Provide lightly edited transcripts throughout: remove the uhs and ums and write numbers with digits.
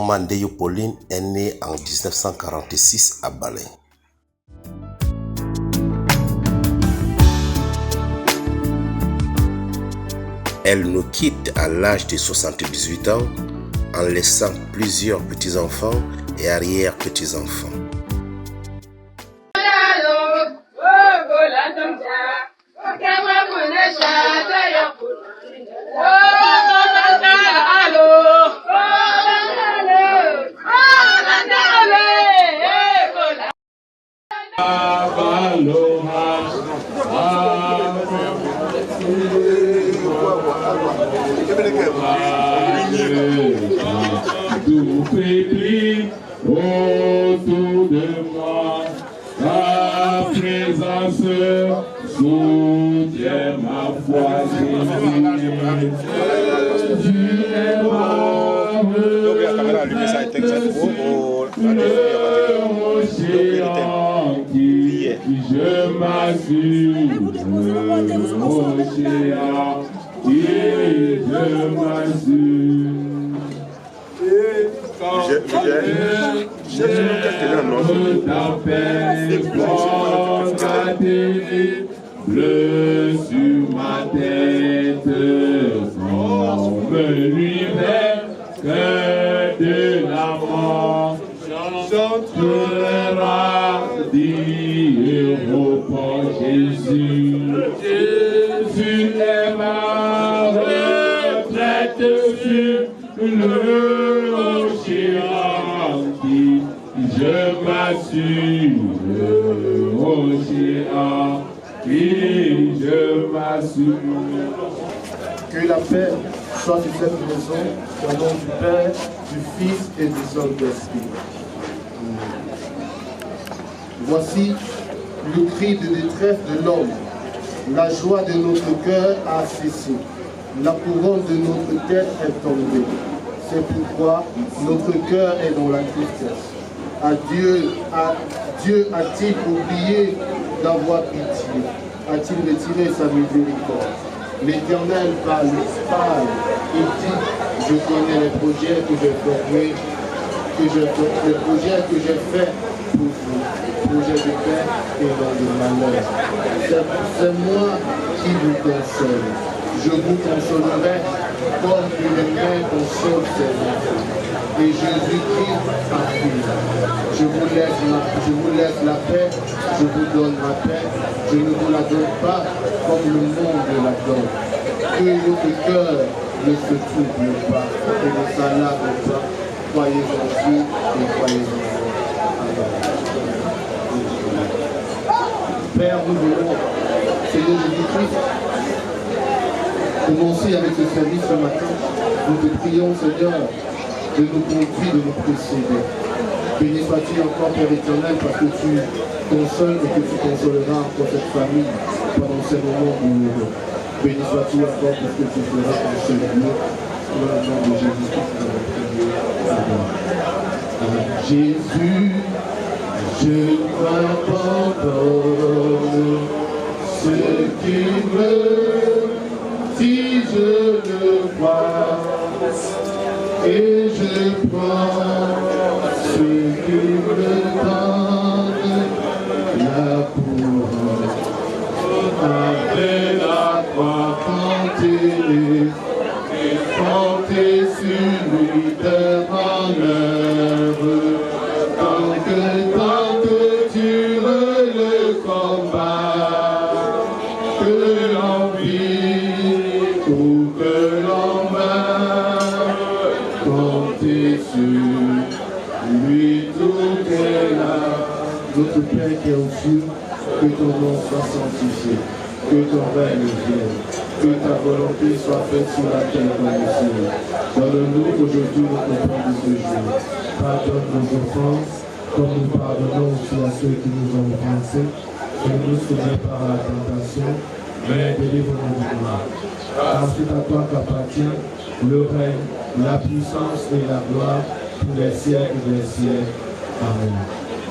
Maman Ndeyo Pauline est née en 1946 à Balé. Elle nous quitte à l'âge de 78 ans en laissant plusieurs petits-enfants et arrière-petits-enfants. Tout peuple autour de moi, ta présence soutient ma foi. Tu es ma retraite, le océan qui je m'assure, l'océan qui je m'assure. Bleu sur ma tête, comme l'hiver que de la mort, chantera dire au port Jésus. Jésus est ma retraite sur l'océan qui je m'assure, l'océan qui je m'assure. Que la paix soit sur cette maison, au nom du Père, du Fils et du Saint-Esprit. Voici le cri de détresse de l'homme. La joie de notre cœur a cessé. La couronne de notre tête est tombée. C'est pourquoi notre cœur est dans la tristesse. Dieu a-t-il oublié d'avoir pitié? A-t-il retiré sa miséricorde? L'Éternel parle, il dit, je connais les projets que j'ai formés, les projets que j'ai faits pour vous, projets de paix et non de malheur. C'est moi qui vous console. Je vous consolerai comme une mère console ses enfants. Et Jésus-Christ affirme, je vous laisse la paix, je vous donne ma paix, je ne vous la donne pas comme le monde la donne. Que votre cœur ne se trouble pas et ne s'alarme pas. Croyez en Dieu et croyez en moi. Père, nous voulons, Seigneur Jésus-Christ, commencer avec ce service ce matin. Nous te prions, Seigneur, de nous conduire, de nous précéder. Béni sois-tu encore, Père éternel, parce que tu consoles et que tu consoleras encore cette famille pendant ces moments douloureux. Béni sois-tu encore pour ce que tu feras en ce lieu. Dans le nom de Jésus-Christ, nous avons prié. Amen. Jésus, je t'abandonne ce qui me dit, je le vois. Et je prends ce qui me donne la couronne. Après la croix cantée, et sur lui de malheur. Tant que tu veux le combat, que l'envie ou que l'on meurt, comptez sur lui, tout est là. Notre Père qui est aux cieux, que ton nom soit sanctifié, que ton règne vienne, que ta volonté soit faite sur la terre comme au ciel. Donne-nous aujourd'hui notre pain de ce jour. Pardonne nos offenses, comme nous pardonnons aussi à ceux qui nous ont offensés. Ne nous soumets pas à la tentation, mais délivre-nous du mal. Car c'est à toi qu'appartient le règne, la puissance et la gloire pour les siècles des siècles. Amen.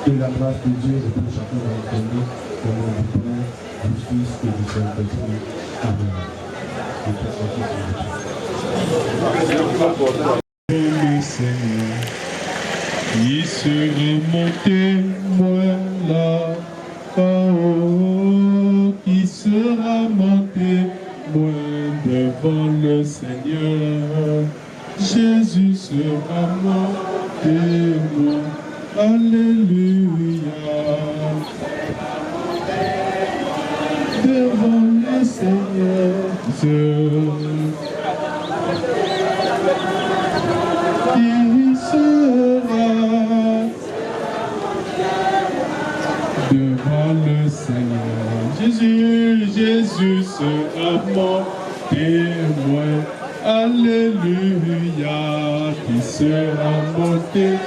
Que la grâce de Dieu est pour chacun d'entre nous, au nom du Père, du Fils et du Saint-Esprit. Amen. Le Seigneur. qui sera mon témoin là-haut, qui sera mon témoin devant le Seigneur. Jésus sera mon témoin. Alléluia. Devant le Seigneur. Qui sera devant le Seigneur. Jésus sera mon témoin. Alléluia. Qui sera mon témoin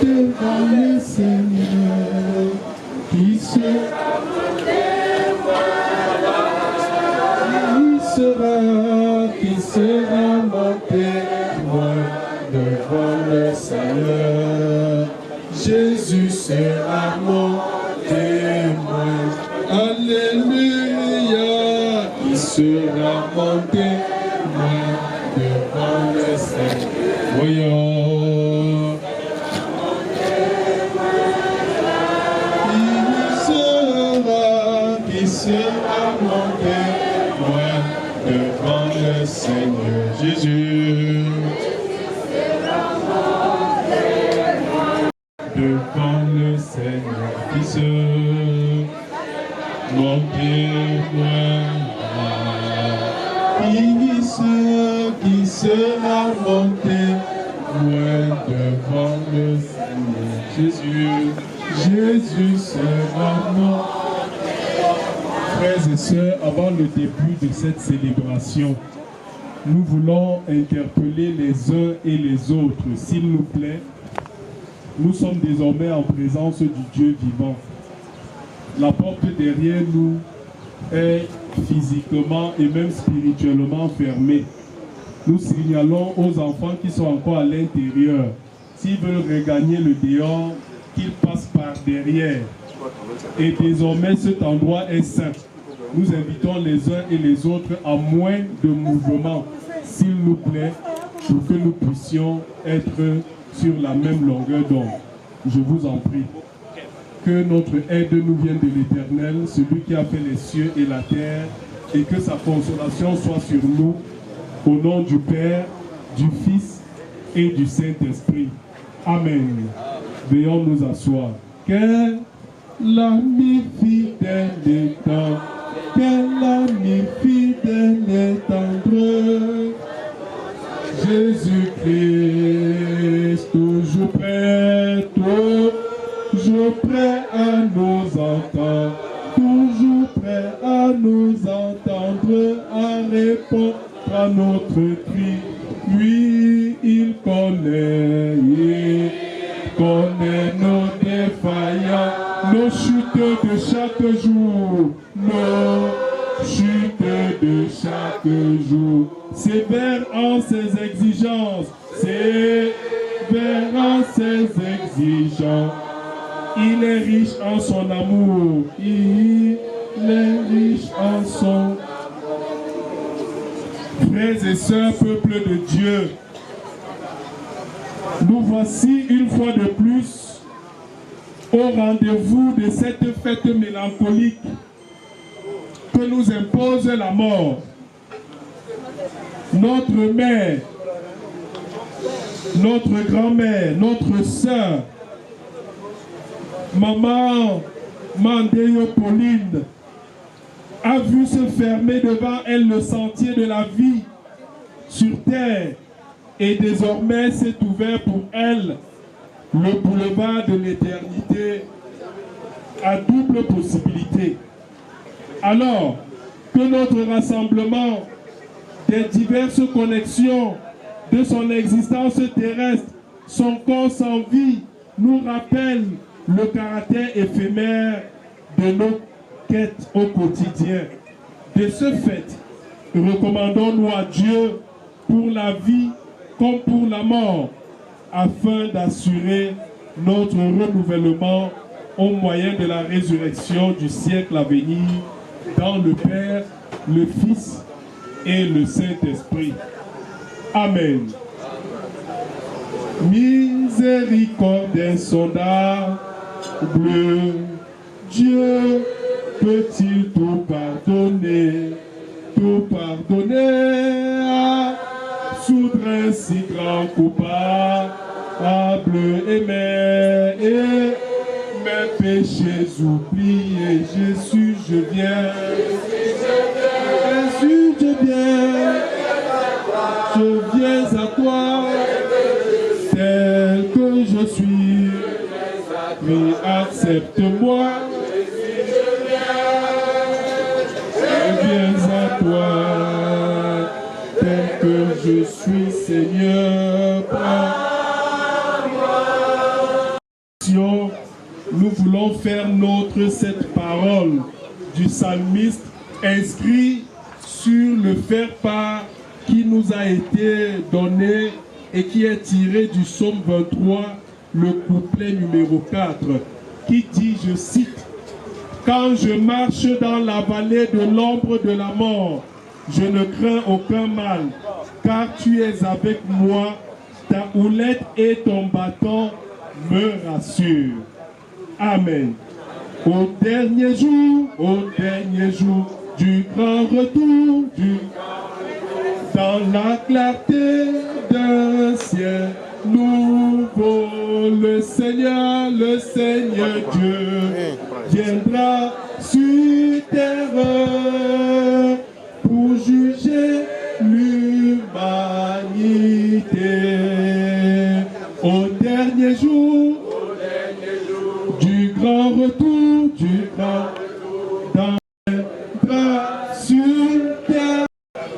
devant le Seigneur. Qui sera mon témoin. Qui sera mon témoin devant le Seigneur. Jésus sera mon témoin. Alléluia. Qui sera mon témoin devant le Seigneur. Voyons. Qui sera mon témoin devant le Seigneur. Jésus. Devant le Seigneur, qui sera mon témoin. Qui sera mon témoin devant le Seigneur. Jésus sera mon témoin. Frères et sœurs, avant le début de cette célébration, nous voulons interpeller les uns et les autres, s'il nous plaît. Nous sommes désormais en présence du Dieu vivant. La porte derrière nous est physiquement et même spirituellement fermée. Nous signalons aux enfants qui sont encore à l'intérieur, s'ils veulent regagner le dehors, qu'ils passent par derrière. Et désormais, cet endroit est saint. Nous invitons les uns et les autres à moins de mouvement, s'il nous plaît, pour que nous puissions être sur la même longueur d'onde. Je vous en prie. Que notre aide nous vienne de l'Éternel, celui qui a fait les cieux et la terre, et que sa consolation soit sur nous, au nom du Père, du Fils et du Saint-Esprit. Amen. Veuillons nous asseoir. Quel ami fidèle et tendre, quel ami fidèle et tendre, Jésus-Christ, toujours prêt à nous entendre, toujours prêt à nous entendre, à répondre à notre cri. Lui, il connaît nos défaillants, nos chutes de chaque jour, nos chutes de chaque jour. Sévère en ses exigences, sévère en ses exigences. Il est riche en son amour, il est riche en son... Frères et sœurs, peuple de Dieu, nous voici une fois de plus au rendez-vous de cette fête mélancolique que nous impose la mort. Notre mère, notre grand-mère, notre sœur, maman Mandéo Pauline, a vu se fermer devant elle le sentier de la vie sur terre, et désormais s'est ouvert pour elle le boulevard de l'éternité à double possibilité. Alors que notre rassemblement des diverses connexions de son existence terrestre, son corps sans vie, nous rappelle le caractère éphémère de nos quêtes au quotidien. De ce fait, recommandons-nous à Dieu pour la vie comme pour la mort, afin d'assurer notre renouvellement au moyen de la résurrection du siècle à venir dans le Père, le Fils et le Saint-Esprit. Amen. Miséricorde insondable, Dieu peut-il tout pardonner soudre un si grand coupable et mes péchés oubliés. Jésus, je viens. Jésus, je viens à toi, tel que je suis, mais accepte-moi. Je viens à toi, tel que je suis, Seigneur. Nous voulons faire nôtre cette parole du psalmiste inscrit sur le faire-part qui nous a été donné et qui est tiré du psaume 23, le couplet numéro 4, qui dit, je cite, « Quand je marche dans la vallée de l'ombre de la mort, je ne crains aucun mal, car tu es avec moi, ta houlette et ton bâton me rassurent. » Amen. Au dernier jour du grand retour, dans la clarté d'un ciel nouveau, le Seigneur Dieu viendra sur terre pour juger l'humanité. Au dernier jour du grand retour, viendra sur terre.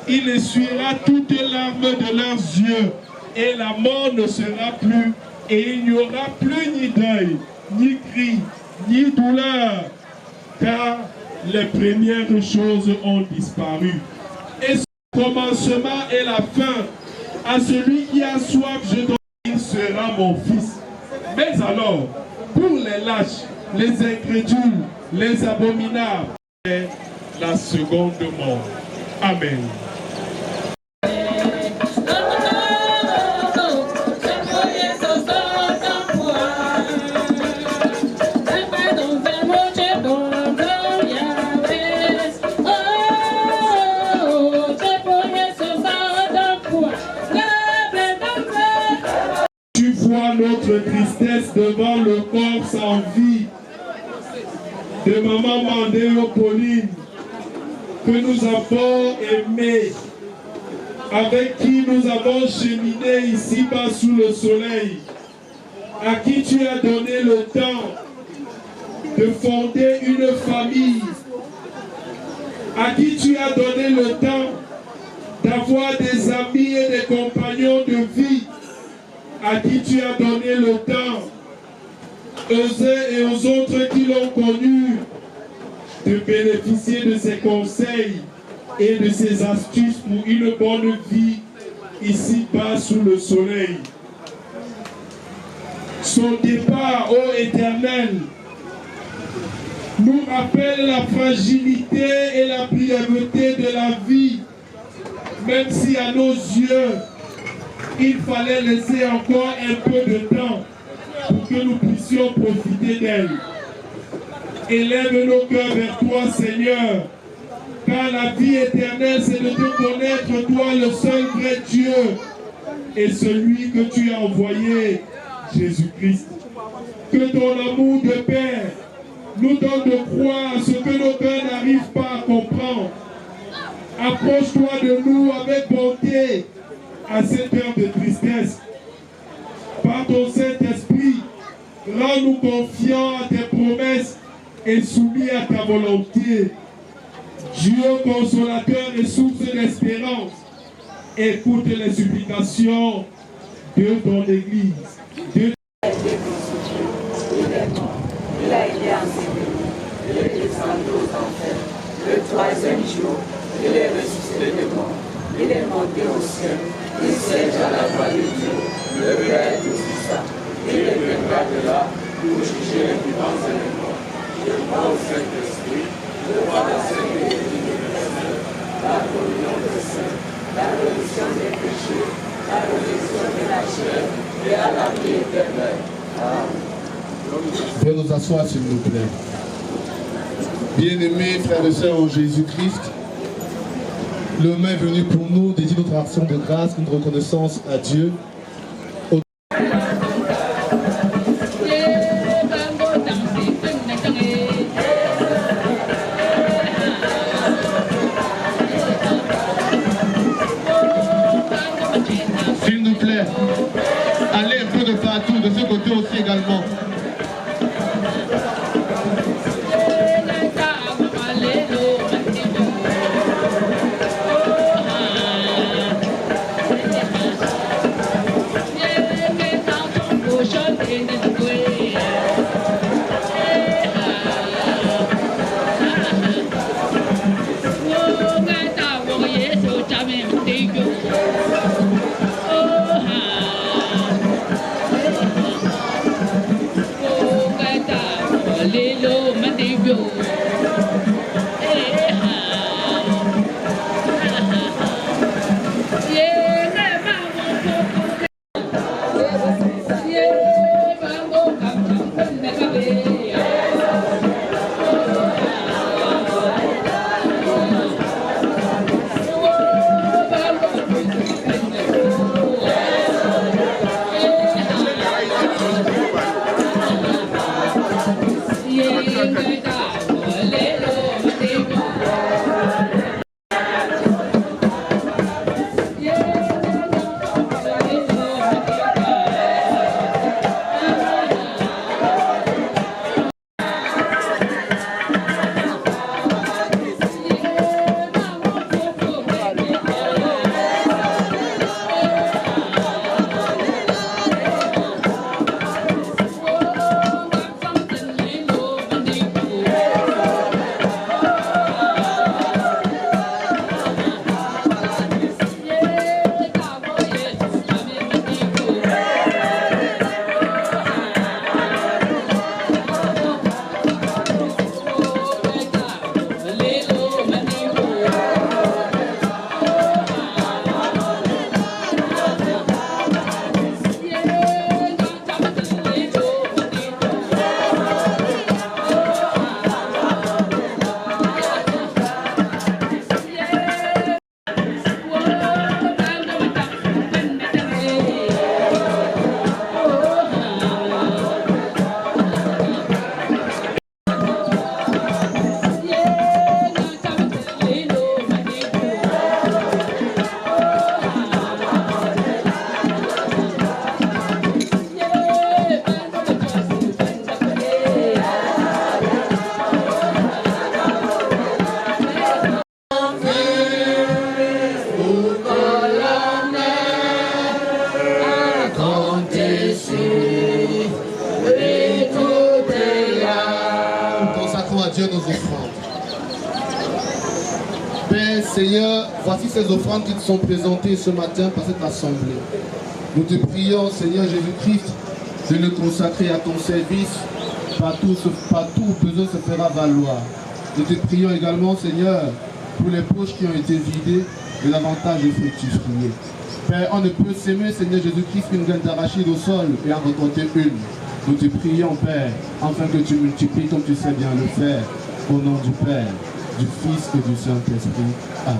Il essuiera toutes les larmes de leurs yeux, et la mort ne sera plus, et il n'y aura plus ni deuil, ni cri, ni douleur, car les premières choses ont disparu. Et ce commencement et la fin, à celui qui a soif, je donne, il sera mon fils. Mais alors, pour les lâches, les incrédules, les abominables, c'est la seconde mort. Amen. Notre tristesse devant le corps sans vie de maman Mandéo Pauline, que nous avons aimé, avec qui nous avons cheminé ici-bas sous le soleil, à qui tu as donné le temps de fonder une famille, à qui tu as donné le temps d'avoir des amis et des compagnons de vie, à qui tu as donné le temps, aux uns et aux autres qui l'ont connu, de bénéficier de ses conseils et de ses astuces pour une bonne vie ici-bas sous le soleil. Son départ, ô Éternel, nous rappelle la fragilité et la brièveté de la vie, même si à nos yeux, il fallait laisser encore un peu de temps pour que nous puissions profiter d'elle. Élève nos cœurs vers toi, Seigneur, car la vie éternelle, c'est de te connaître, toi, le seul vrai Dieu, et celui que tu as envoyé, Jésus-Christ. Que ton amour de Père nous donne de croire ce que nos cœurs n'arrivent pas à comprendre. Approche-toi de nous avec bonté, à cette heure de tristesse. Par ton Saint-Esprit, rends-nous confiants à tes promesses et soumis à ta volonté. Dieu consolateur et source d'espérance, écoute les supplications de ton Église. Il a été enseveli, il est descendu aux enfers. Le troisième jour, il est ressuscité de mort. Il est monté au ciel. Il siège à la droite de Dieu, le Père Tout-Puissant. Il reviendra de là pour juger les vivants et les morts. Je crois au Saint-Esprit, je crois à la Sainte Église universelle, la communion des saints, la rémission des péchés, la résurrection de la chair et à la vie éternelle. Veuillez nous asseoir, s'il vous plaît. Bien-aimés frères et sœurs en Jésus-Christ, le moment est venu pour nous de dire notre action de grâce, une reconnaissance à Dieu. S'il nous plaît, allez un peu de partout, de ce côté aussi également. Seigneur, voici ces offrandes qui te sont présentées ce matin par cette assemblée. Nous te prions, Seigneur Jésus-Christ, de le consacrer à ton service. Partout besoin se fera valoir. Nous te prions également, Seigneur, pour les poches qui ont été vidées, de davantage de fructifier. Père, on ne peut s'aimer, Seigneur Jésus-Christ, qu'une graine d'arachide au sol et en récolter une. Nous te prions, Père, afin que tu multiplies comme tu sais bien le faire. Au nom du Père, du Fils et du Saint-Esprit. Amen.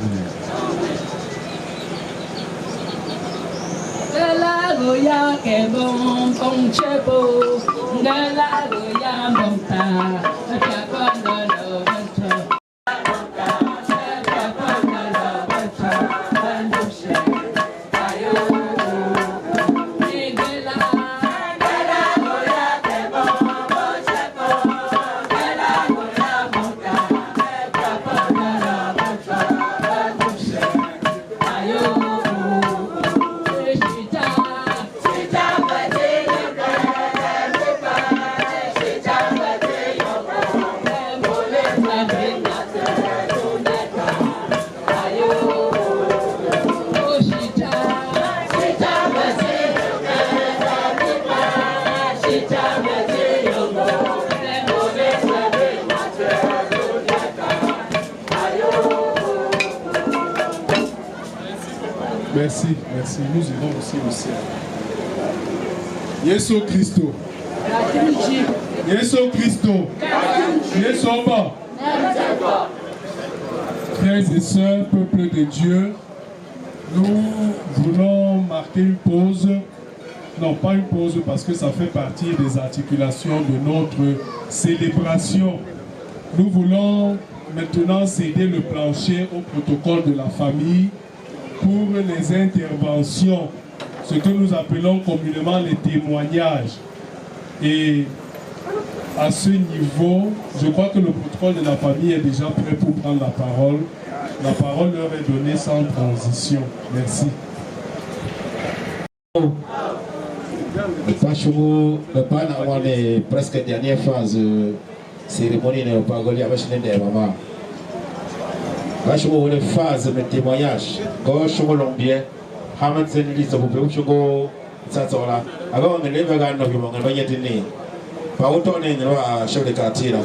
Merci, merci. Nous irons aussi au ciel. Yesu Christo. Yesu Christo. Yesu Oba. Frères et sœurs, peuple de Dieu, nous voulons marquer une pause. Non, pas une pause parce que ça fait partie des articulations de notre célébration. Nous voulons maintenant céder le plancher au protocole de la famille pour les interventions, ce que nous appelons communément les témoignages. Et à ce niveau, je crois que le protocole de la famille est déjà prêt pour prendre la parole. La parole leur est donnée sans transition. Merci. Le pan avant les presque dernière phase cérémonie ne pas gagner avec les mamans. Vachement une phase de témoignage. Gauche au Lombien, Hamilton liste au Péuchugo, Satola. Avant on ne lève pas nos vivants, on va y être né. Pas autant on est à chef de quartier là,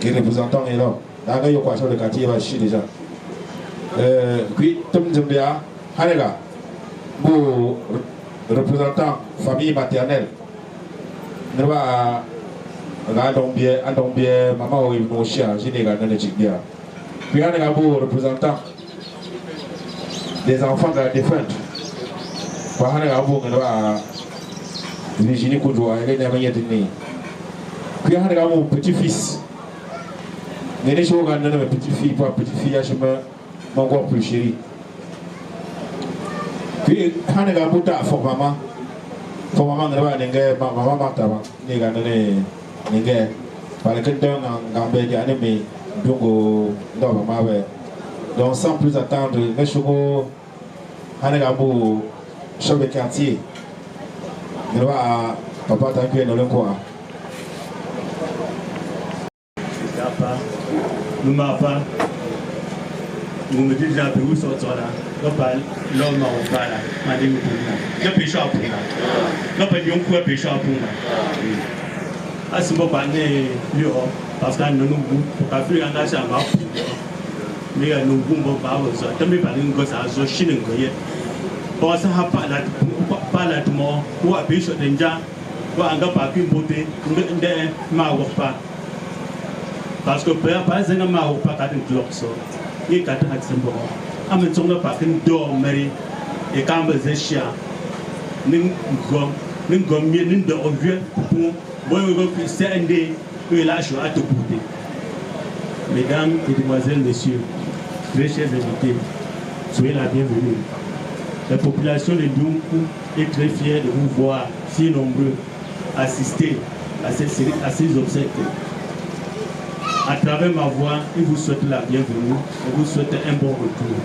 qui représentant est là. Là il y a quoi chef de quartier va chier déjà. Puis tout le monde là, Hanega, beau représentant famille maternelle. Nous va à maman ou nos chiens, j'ai des gars dans les chiens. Puis on a beau représentant des enfants de la défunte. On a beau Virginie Koudoua, elle est née. Puis on a mon petit-fils. Nous avons mes petites-filles, pour petite-fille, je me encore plus chérie. Puis on a beau ta for maman. For maman, nous avons maman Martha, nous avons parce que dans Gambie, mais donc sans plus attendre, les chevaux, Hanegabou, chef de quartier, nous va papa t'accueillir dans le coin. Nous m'avons pas, nous me dites déjà que vous sortez là, nous parlons, l'homme m'a pas là, m'a dit que nous pêchons à Puna, nous payons quoi pêcher à Puna. À ce moment-là, parce que nous avons fait un achat à ma fille. Mais nous avons pas besoin. Tant mieux par une gosse à Zochine. Parce que pas la mort, ou à Bishop Ninja, ou à un gars par une beauté, pas. Parce que par exemple, ma ou pas qu'à une cloque, et qu'à un accent bon. À me tourner par une dormerie, et quand vous êtes chien, nous gomme, nous de vieux pour. C'est un des que là je suis à te goûter. Mesdames, Mesdemoiselles, Messieurs, très chers invités, soyez la bienvenue. La population de Nyunku est très fière de vous voir si nombreux assister à ces obsèques. À travers ma voix, je vous souhaite la bienvenue et vous souhaite un bon retour.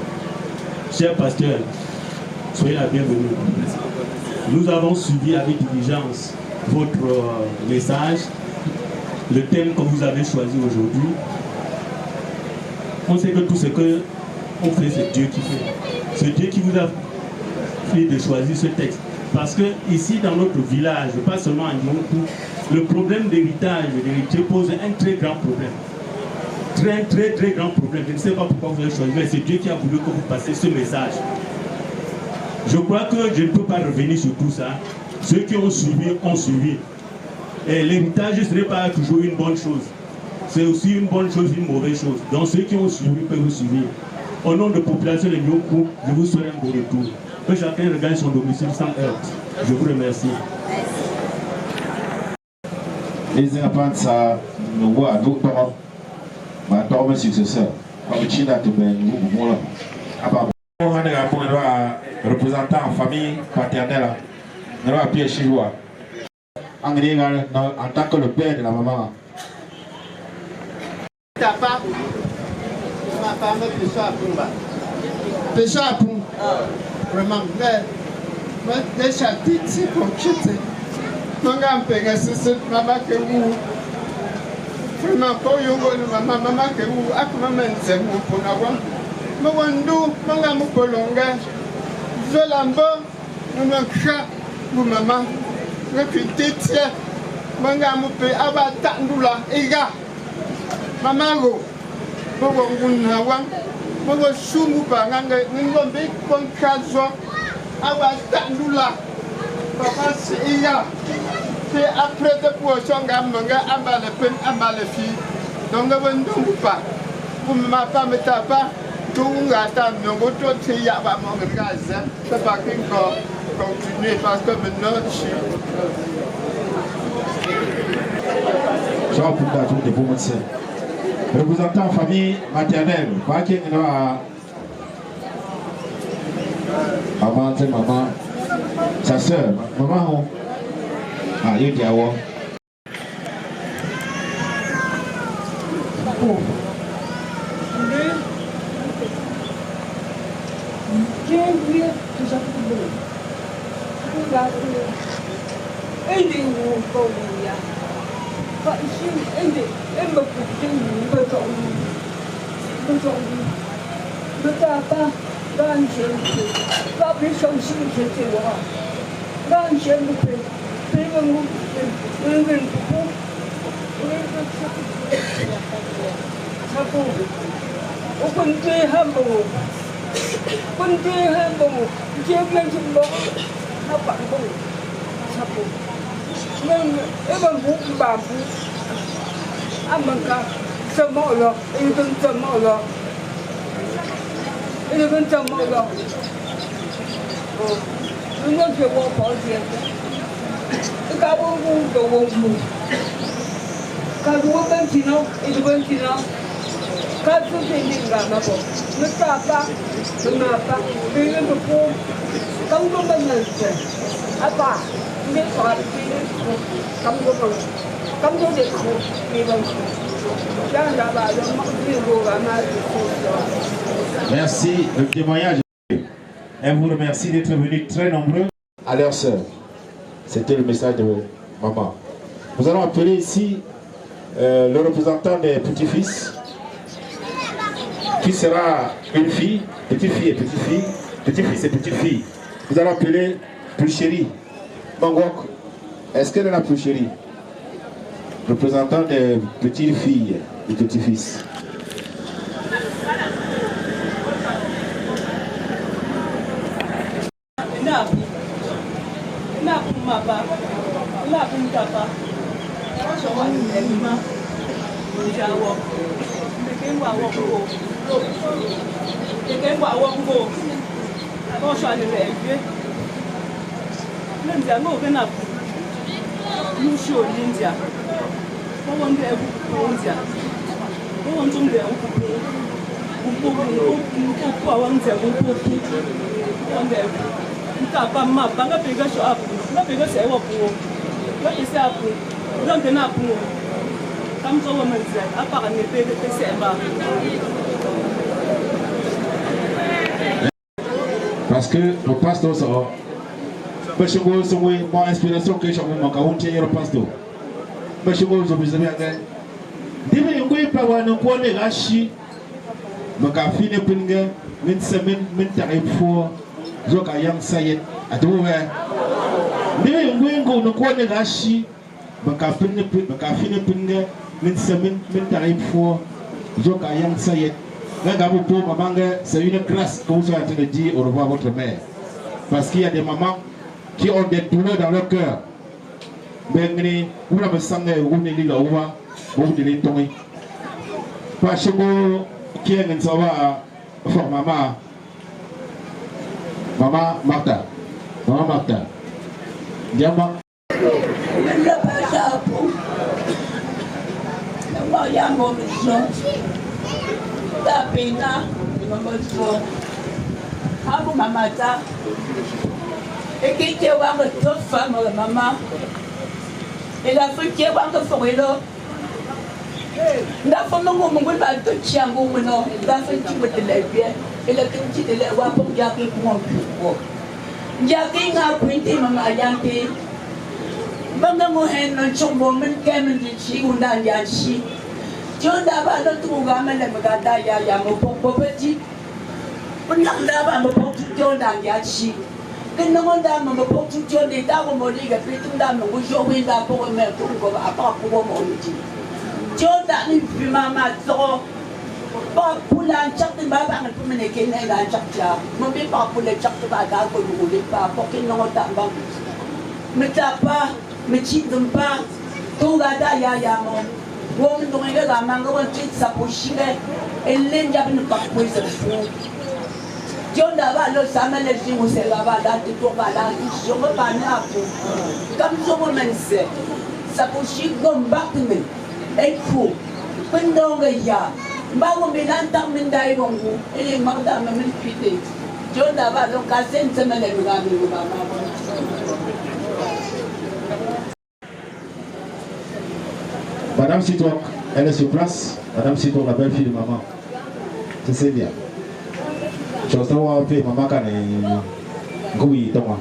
Chers pasteurs, soyez la bienvenue. Nous avons suivi avec diligence votre message, le thème que vous avez choisi aujourd'hui. On sait que tout ce qu'on fait, c'est Dieu qui fait. C'est Dieu qui vous a fait de choisir ce texte. Parce que ici, dans notre village, pas seulement à Nyonkou, le problème d'héritage et d'héritier pose un très grand problème. Très grand problème. Je ne sais pas pourquoi vous avez choisi, mais c'est Dieu qui a voulu que vous passiez ce message. Je crois que je ne peux pas revenir sur tout ça. Ceux qui ont suivi, ont suivi. Et l'héritage, ce n'est pas toujours une bonne chose. C'est aussi une bonne chose, une mauvaise chose. Donc ceux qui ont suivi peuvent vous suivre. Au nom de la population de Nyonkou, je vous souhaite un bon retour. Que chacun regagne son domicile sans heurte. Je vous remercie. Les enfants, ça nous voit d'autres. Ma tombe successeur. Comme China, tu peux nous voir. On a représentant en famille paternelle. Nous avons appuyé chez toi. En tant que le père de la maman. Papa, ma femme pêche à Pumba. Pêche à Pumba. Vraiment, mais déjà dit c'est pour quitter. Manga mpega sisi mama ke wu. Vraiment ko yongo mama ke wu akuma mense mu pona wa. Mwandu manga mukolonga. Zolambo mwanka mu mama. Repetitia manga mupe abata ndula iga. Mama go. Bogo nguna wa. Bogo sumu ba nganga ngombe konkazo abata ndula. papa iya. C'est après de poisson gamanga ambale pen ambale fi. Donc on pas. Pour ma femme tapa. Tout gâteau n'ongo tout c'est ya va mon gaz. C'est pas qu'il faut continuer parce que maintenant je suis. Jean Pounda, tout de vous monsieur. Représentant famille maternelle, pas qu'il y a maman, c'est maman, sa soeur, maman, ah, il y a quoi? Merci, le témoignage. Elle vous remercie d'être venus très nombreux à leur sœur. C'était le message de maman. Nous allons appeler ici le représentant des petits-fils, qui sera une fille, petite-fille et petite-fille, petit-fils et petite-fille. Nous allons appeler plus chérie. Mangok, est-ce qu'elle est la plus chérie? Représentant des petites filles et petits-fils. Parce que le pasteur sort. Parce que mon inspiration que je me manque à un tiers au pasteur. Parce que je me suis dit, Dime ngwe pa wana ko ne gashi maka fine pinga min semen min taifo joka yang sayet aduwe Dime ngwe ngo ko ne gashi maka fine pinga min semen min taifo joka yang sayet Nga pour maman, c'est une grâce que vous êtes en train de dire au revoir à votre mère. Parce qu'il y a des mamans qui ont des douleurs dans leur cœur. Mais vous l'avez sangé, vous n'avez pas vous devez tomber. Parce que qui est pour maman Martha. Maman Martha. Diamant. La pena, maman mamata, et qui était voir toute femme, maman, et la fille qui est voir le forêt-là. La femme non mon goût va tout chiango non, la fille qui me délève et la qui te lève pour garder pour mon plus. Jackie n'a pointé maman yanté. Banga mo hen non chombo men kemen di chi unda yachi. Jonda ba no tuga mele magada ya mo popeti. Unang da ba mo potu jonda yachi. Ken no da mo potu jonda da mo liga pitum da mo jo winda po me ko ko apa ko mo ni. Jonda ni bi mama zo. Ba pulan chak ti ba ba ko me ne ken ai dan chak ja. Mo bi ba pulan chak ti ba ga ko lu le pa po ken no da ba. me tapa, me chidum pas, tout gada ya ya mo. Woman doing it, I'm not going to cheat Saposhine, and Linda in the back with the food. John Davalo, Samuel, and she will say, Lavada, to go back, show up an apple. Come to woman, say, Saposhi, go back to me, a fool. When don't get ya, Bago Milanta Mindairongo, and Madame Milpite. John Davalo, Cassin, Samuel, and Madame Sitok, elle est sur place. Madame Sitok, la belle-fille de maman. Tu sais bien. Je vais savoir un peu, maman, quand elle est. Oui, toi.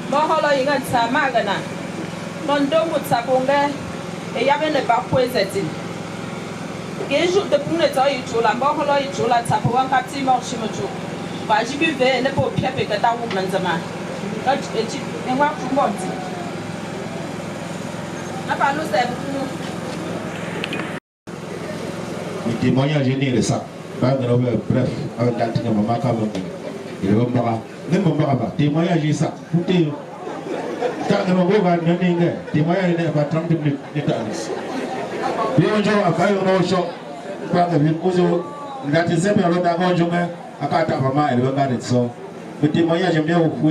Moholo ingat sama gana, nondong mut sapunge, yamen le bakwe zetin. Keju de pune zoi chula, moholo chula sapuang kapsi morshimuchu. Bajibi ve ne po pepe kata woman zama. Kat echi engwa kumbonzi. Apa lu se? Les témoignages générés de ça. Bref, avec la tête de maman quand même. Il va me voir. Même mon papa, témoignage ça. Écoutez, quand on va venir, témoignage n'est pas 30 minutes. Puis on joue à faire un show. Pas de vidéo. La deuxième période d'avant, je mets à quatre maman et le regarder ça. Le témoignage, j'aime bien beaucoup.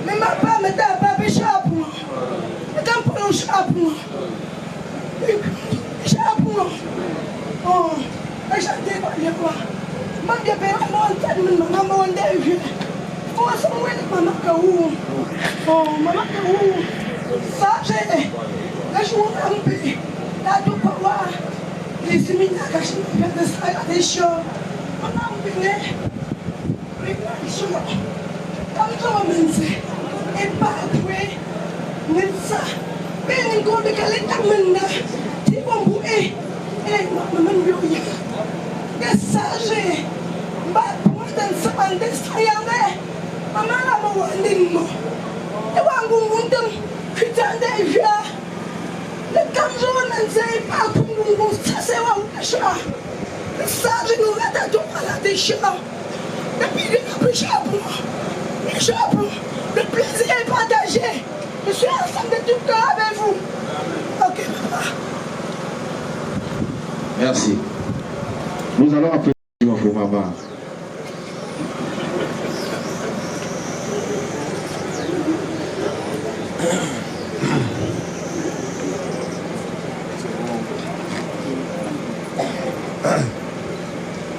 Mais ma femme me t'a pas péché à moi. Me t'a pas un chapeau. Chapeau. Oh, je t'ai pas dit quoi. Man dia pera mon tadi men mama wonde vie ko so wele mama ka wu oh mama ka wu sa je la jour ampe la do kwa les séminaires ka shi de ça des shows on a bien réflexion comme ça mense et pas après mensa ben ko de kaleta menna ti bombu e mama men yo ya Message, but more than 7 days, I am there. Mamma, I'm wondering more. The one who won't pretend they are. The comes on and say, Papa, who will say, the sergeant who let that door at the shop. The beginning of the shop. The shop, the plaisir est partagé. Je suis ensemble de tout cœur avec vous. Ok, papa. Merci. Nous allons appeler notre maman.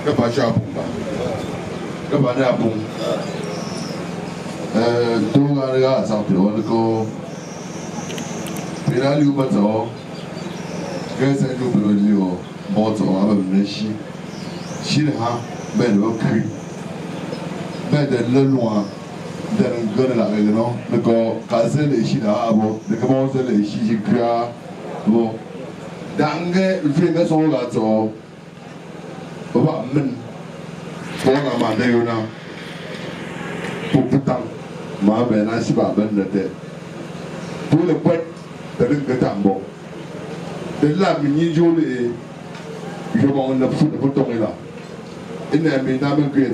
Que pas cher pour moi. Que pas cher pour moi. Tout le gars a sorti. On est comme. Puis là, lui, on va dire. Que c'est nous pour le dire. Bon, on va venir ici. Chilha, ben le cru, ben de le loin, de la réunion, de casser les chila, de commencer les chicra, bon, d'angle, le film son gâteau, on va mener, pour la mandéona, pour putain, ma ben ainsi pas ben de tête, pour le poète, de l'enquêtambo, de la mini-jolie, je m'en ai foutu de bouton là. Il n'a pas créé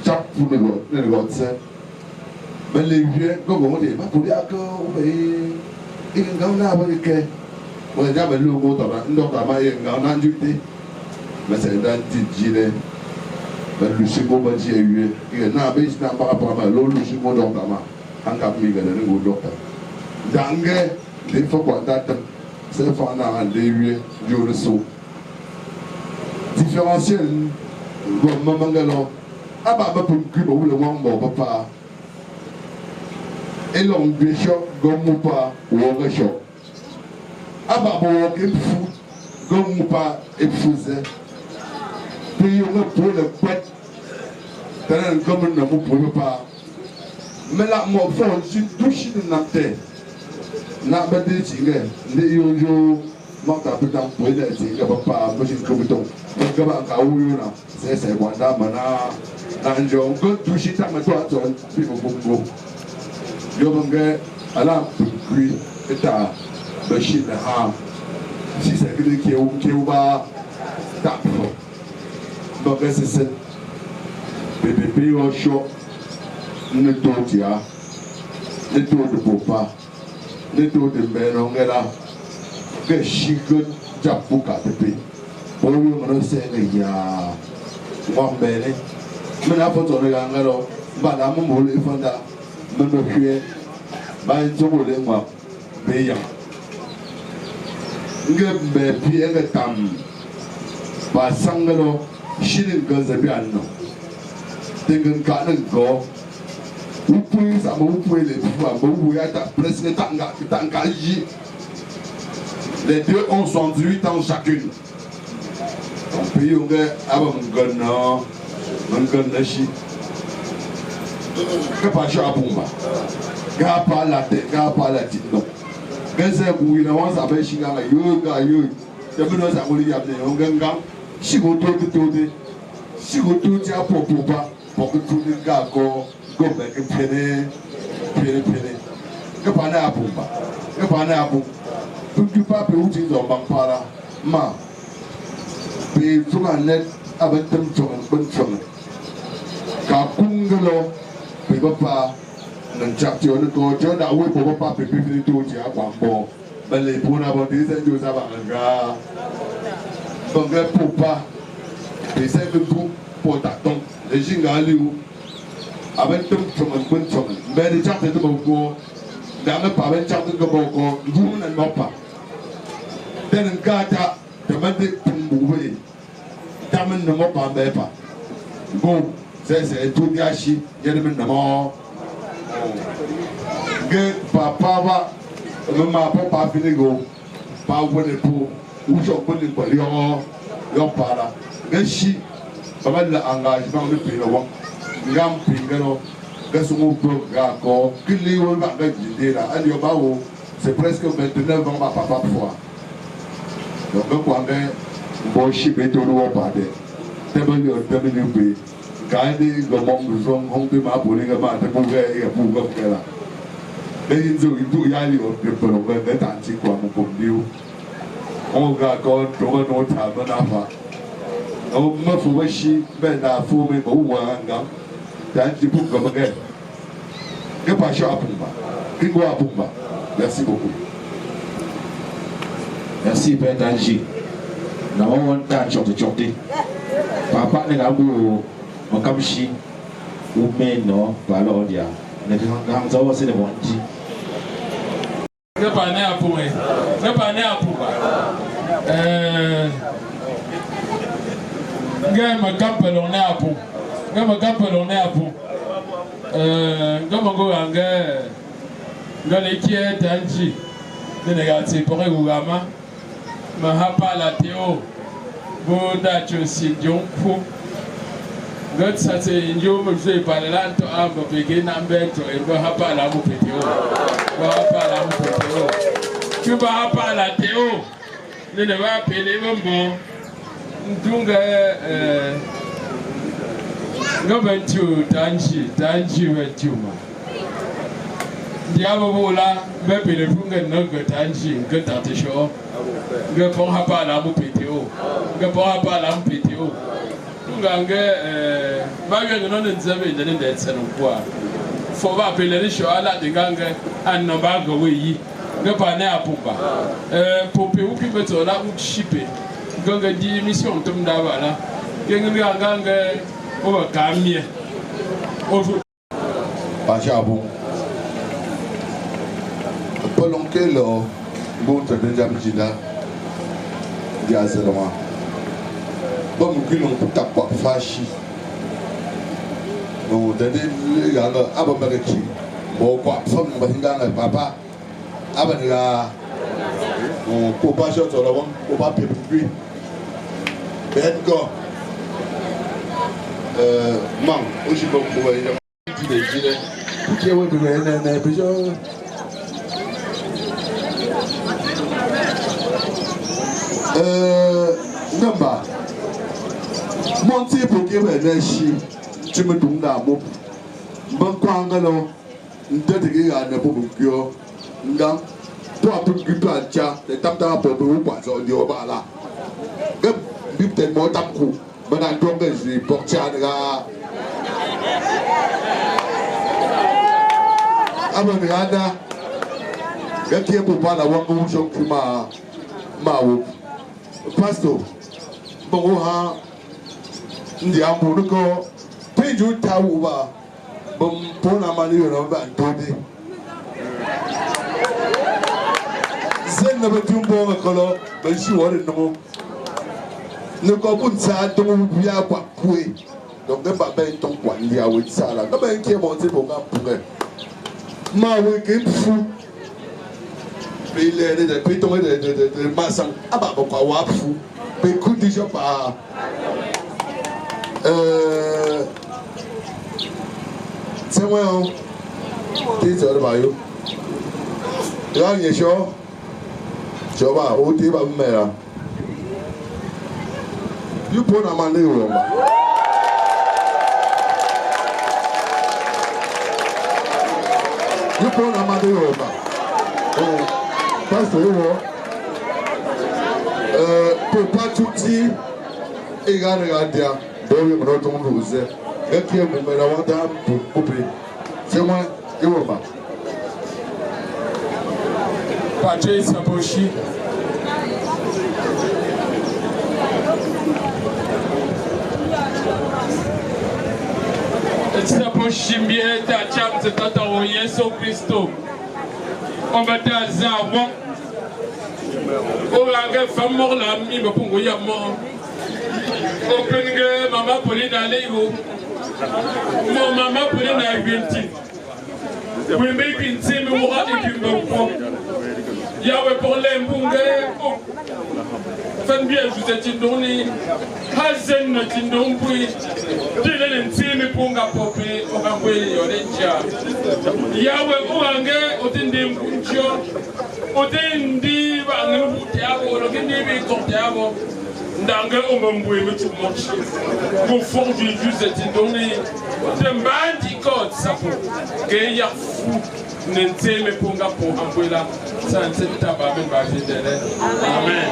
chaque pour le gotse. Mais les vieux, comme on dit, ma pour dire que il y a un gars avec qui on a déjà le logo dans la main, il y a un gars mais c'est un petit gilet. Mais le chico va dire, il y a un abbé qui n'a pas rapport à l'eau, le chico dans ta main. En cas de mignon, le docteur. Dangue, il faut qu'on t'attende. C'est le fond dans des vieux, du ressaut. Différentiel. Maman galo, ababa pour cuba ou le wambo papa. Et l'on bishop, gomupa, ou shop. Ababa qui fou, gomupa et fouzé. Puis on a pour le pet. T'as un gomme ne vous pas. Mais là, mon frère, je suis touché de la terre. N'a pas de tigre, les yo, mort à peu d'en pour les tigres, papa, moi j'ai comme ton. Ngaba kauyuna sese wanda mana na njongo tushita matwa ton bibo bongo yobonge ala kwi eta bashida ha si c'est que qui est ba tap donc c'est bébé au chaud ne totia ne to de papa ne to de meno ngela que chico japuka tepe pour lui on sait ya moi bene mais la photo de ngalo ba la mo le fonda me no hue ba nzo le moi beya ngembe pi enge tam ba sangalo shirin ganza bi anno tengen ka nan go upu sa mo upu le pouvoir mo upu ya ta presque tanga yi les deux ont 68 ans chacune on peut y aller avant ngana shi que pas chapumba ga pas la tête ga pas la tête non gese kuwina wansa be shinganga yoga yabino sa muli yabne nganga shigoto ti apopopa pokutundi gako gombe pene ke pana apu tu pa pe uti do bampara ma pe tunga net abetem chong ka kungelo pe papa nan chapti on ko jona we po papa pe pe to ti akwambo bele pona bo de se jo sa ba nga bonga popa pe se pe po ta ton le jinga liu abetem chong be de chapti to ko da me pa ben chapti ko ko du nan mo pa den ngata de mande tumbuwe tamen no mo pa be pa go c'est tout gâché yene men namo ge papa va ma papa finigo pa wone po ujo ko ni ko yo para ge shi baba la engagement de pe lo ngam pingero ge sumu pro ga ko kili wo ba ga jidera ali yo ba wo c'est presque 29 ans ma papa fois donc ko ande bo shi be to lo pa de tebeli cái đi gồm mong người xong không tới má bố lên các bạn thấy bố ghê bố gặp cái là đây hình dung tụ gia liệu được phần đồng về tàn chỉ quả một cùng điêu ông gà con chúng ta nói thả nó nạp vào ông mất phụ bác sĩ bên đà phụ mình bố hòa hàng gắm thì anh chỉ bụng gặp cái bà cho bụng bà kinh qua bụng bà merci beaucoup merci Ben Tanji na won ta chokti papa ne ga bu makamshi umeno balo dia ne kan zo se ne bonji ne pa ne apu ba ngama kampelo ne apu ngama go anga ngale kie Tanji ne negati pour gama ma hapa la teo boda chosi jonfu God sate injo mzee palalanto amba pegena mbeto ndo hapa la mupeteo kuba hapa la teo nene wa pele bombo ndunga ngobentu Tanji wetuma ndiabo bola bepele funga nogo Tanji ngata sho ngapo hapa la mupeteo ngange bagenge no nzebe ndene ndetsena kwa fo ba pelele sho ala dingange anno bago weyi ngapa ne apumba pope upi betola uchipe nganga di mission tum dabala ngenge ngange o kamie o Pajabo Polonke lo bonte benjam jina dia zeloma bon kilon ta pa fashi no dade ga ga aba bagaki bo pa fam ba hinga papa aba ga ko pa shot la won ko pa pe puis ben go man o ji bon ko ya ti de jile ki wo be na pe jo number Monty pour qu'il y ait des chiens, tu me donnes d'abord. Bon, quand on a une tête qui a un peu de cœur, toi, tu peux pas dire, les tam tam pour vous, quoi, ça, on dit, on va là. Bip, t'es mort, tam coup. Maintenant, donc, je vais porter à la. Ah, mais regarde, il y a pour pas la one motion qui m'a. Pastor, bon, hein, ndi amuru ko, peju tawuba, bon, pour la manière on va donner. Zen ne veut tout bon color, mais je suis worried no. Ne comprends ça, donc bien quoi coué. Donc ne pas bien ton quoi, il y a oui ça là. Comme un qui est monté pour gars pour ma oui qui fou. Il est de péton de massang. Ah bah pourquoi wa fou. Mais écoute déjà pas. C'est moi hein. Tu sais le baillot. Là il est chaud. Tu vois, au début va me mettre. You put a man there. You put a man there. Oh, pasteur, pour pas tout dire, et regarder, bon, il me retourne vous et qui est mon meilleur pour couper. C'est moi, je vois pas. Patrice Sapochi. Sapochimbie tacham tata o Yesu Kristo. On va tazawa. O langa famor la mi bapungo ya mo. Openge mama Pauline alego. Mo mama Pauline a 20. We make in team we want to give Yahweh pour les mbunge. Fan bien vous êtes donné. Hazen na tindongui. Dile ntimi punga popi okangwe yolenja. Yahweh uange otinde mkunjo. Otindi bangu tiabo lokindi bi kontiabo. Ndange omambwe mutumochi. Pour fond du vous êtes donné. Dembandi code sapo. Que ya fou. Nenteme punga pour Angola, santé tabac Amen.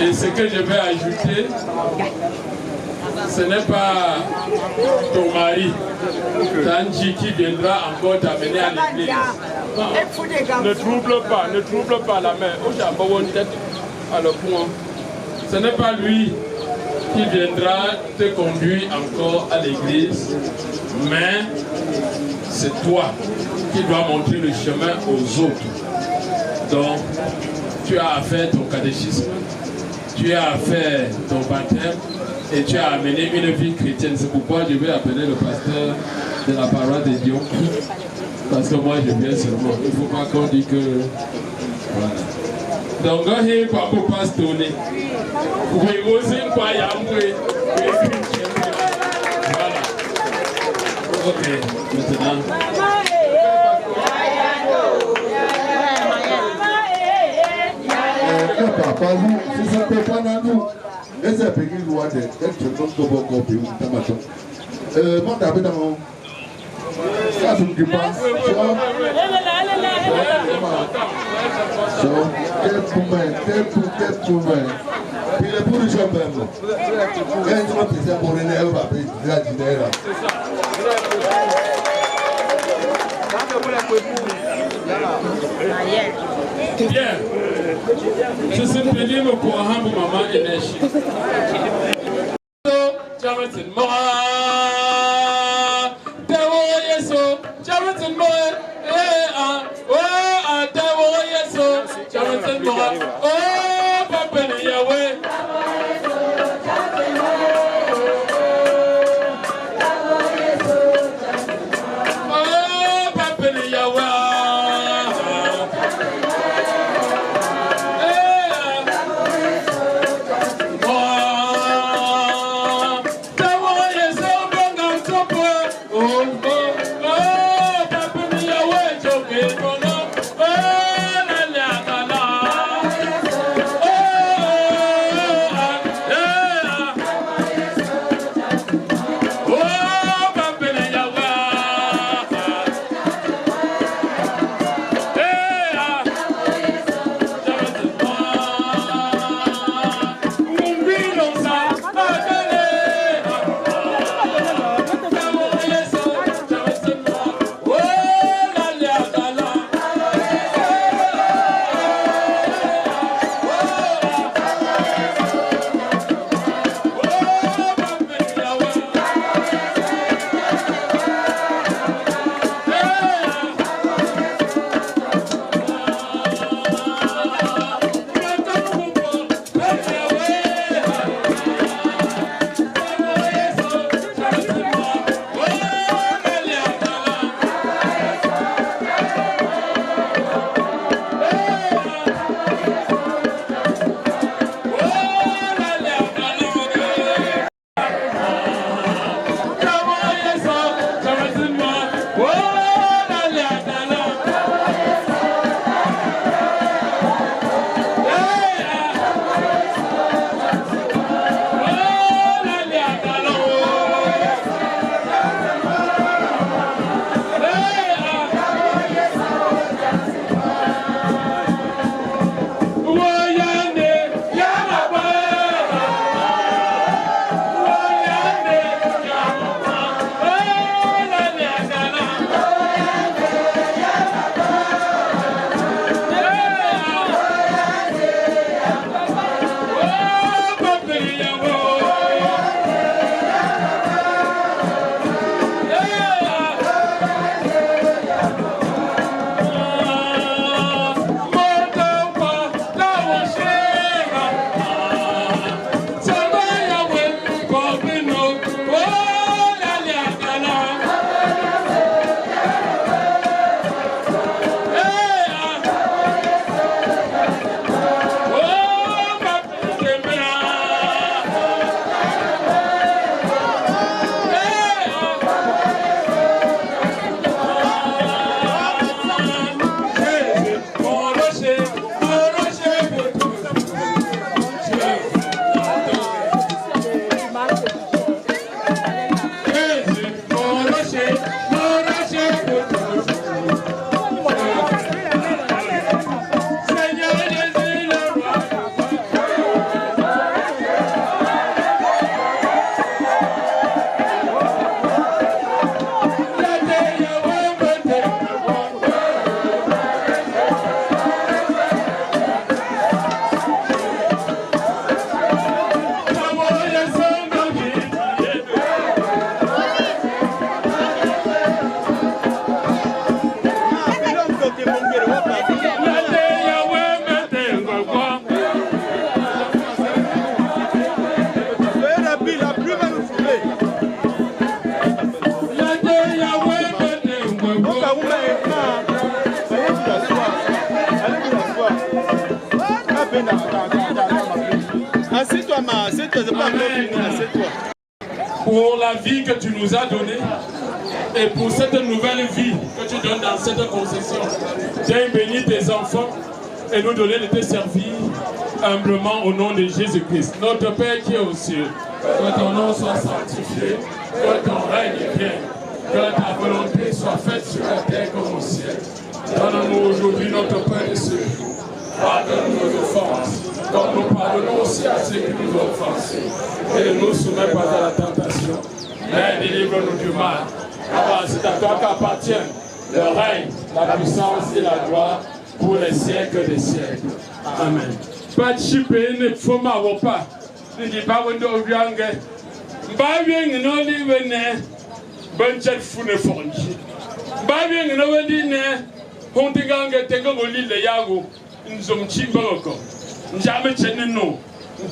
Et ce que je vais ajouter, ce n'est pas ton mari, Tanji, qui viendra encore t'amener à l'église. Ne trouble pas la main. Alors point. Ce n'est pas lui qui viendra te conduire encore à l'église, mais c'est toi qui dois montrer le chemin aux autres. Donc, tu as fait ton catéchisme, tu as fait ton baptême et tu as amené une vie chrétienne. C'est pourquoi je vais appeler le pasteur de la paroisse de Dieu. Parce que moi, je viens seulement. Il ne faut pas qu'on dise que... Voilà. Donc, quand il y a un pasteur, oui, aussi, quoi, il y a un peu... Voilà. Ok, maintenant... Papa, si ça ne peut pas dans nous, et c'est pékin loi de quelque chose de bon copie ou tamaton. Moi, t'as dans mon. Ça, je ne dis pas. Quel poumon. Puis le bout du job même. Quand tu vas pisser pour une heure, va payer la dîner là. Bien. Je suis pédé me pour un peu maman énergie. Jonathan Moa. Tawo Yeso. Jonathan Moa. Tawo Yeso. Jonathan Moa. Oh, Papa Yahweh. Assieds-toi, assieds-toi, c'est pas encore fini, assieds-toi. Pour la vie que tu nous as donnée et pour cette nouvelle vie que tu donnes dans cette concession. Viens bénir tes enfants et nous donner de te servir humblement au nom de Jésus-Christ. Notre Père qui est aux cieux, que ton nom soit sanctifié, que ton règne vienne, que ta volonté soit faite sur la terre comme au ciel. Donne-nous aujourd'hui notre pain de ce jour. Pardonne nos offenses, comme nous pardonnons aussi à ceux qui nous ont offensés. Et ne nous soumets pas à la tentation, mais délivre-nous du mal. Car c'est à toi qu'appartiennent le règne, la puissance et la gloire pour les siècles des siècles. Amen. Pas chipé ne faut pas. Ne dis pas que nous viange. Ba bien non li wene. Banchel fou ne fonji. Ba bien non wendi ne. Hontigange tengo ngoli le yago. Nzom chimboko. Njame chene no.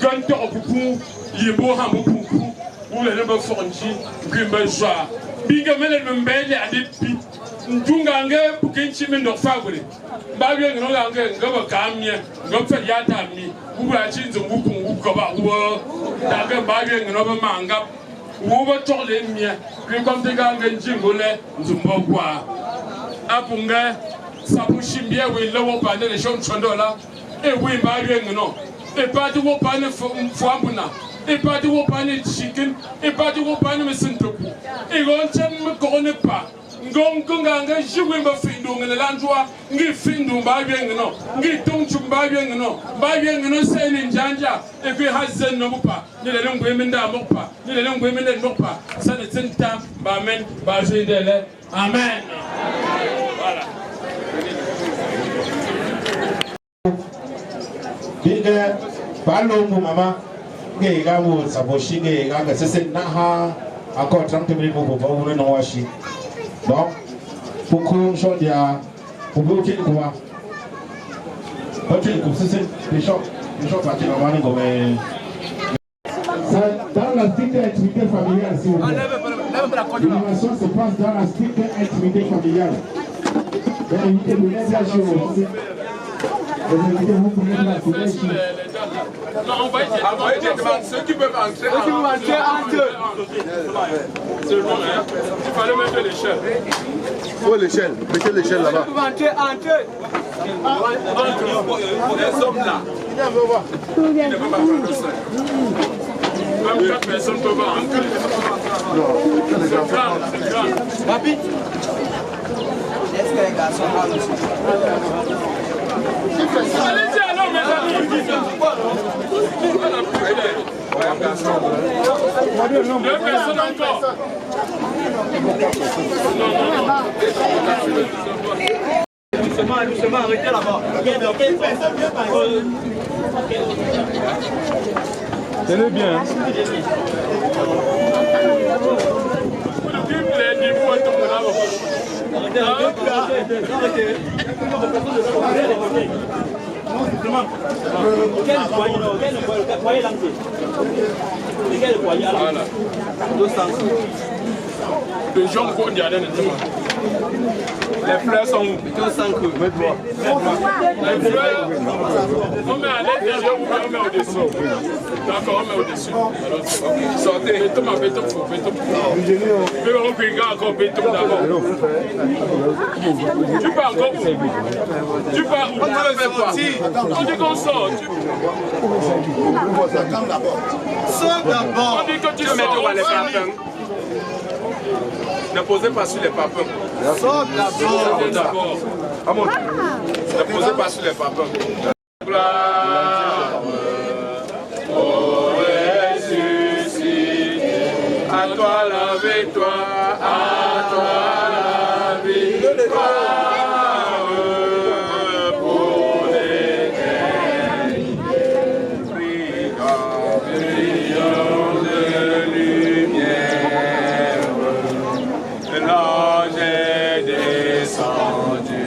Ganto opupu yibo hampupu. Ule ne ba fonji. Gimba jwa. Biga mele mbele adipi. Njungange pukinchi mendo fagure. Babye ngino gange ngaba kamye ngopfa yata mi ubula chinzo ngukungu koba wo daga babye ngino ba manga wo ba tole mi bi komte gange njingole nzumbo kwa apunga sabushimbiye we lewo pa ne shon chondola e we babye ngino e pati wo pa ne fambuna e pati wo pa ne chicken e pati wo pa ne mesintoku e gonchen me kone pa ngonganga jigwemba findu ngene landwa ngi findu mbabyengo ngi tonchu mbabyengo mbabyengo sene njanja e kwe hazen no bupa ni le ngweme nda mokpa ni le ngweme nda mokpa sana tenta bamen bazindele amen. Voilà. Bige balo mu mama nge gawo saboshi nge gaga sese na ha akọ 30 minutes mo bo wo no washi. Donc, beaucoup sont des beaucoup quoi. Dans la stricte intimité familiale, s'il vous plaît. L'innovation se passe dans la stricte intimité familiale. Évitez de laisser la chose. Vous pouvez la couler. Non, envoyez ceux qui peuvent entrer. Ceux qui peuvent entrer entre eux. C'est bon, hein? Il fallait mettre l'échelle. Où l'échelle? Mettez l'échelle là-bas. Ceux qui peuvent entrer entre eux. Pour les hommes là. Il ne peut pas prendre ça. Même 4 personnes peuvent entrer. C'est grand, c'est grand. Rapide. Est-ce que les garçons parlent aussi? Allez-y alors mes amis. Deux personnes encore. Doucement, arrêtez là-bas. Tenez bien. Les gens vont dire les fleurs sont où? Les fleurs, on met à l'intérieur ou on met au-dessus? D'accord, on met au-dessus. Sortez. Béton, béton. Mais on regarde encore béton d'abord. Tu pars encore où? Tu pars où? On dit qu'on sort. Sors d'abord. On dit que tu sors. Ne posez pas sur les papins. Sors d'abord. Ne posez pas sur les papins. Gloire au ressuscité, à toi la victoire, à toi la victoire pour l'éternité. Brillant de lumière, l'ange est descendu.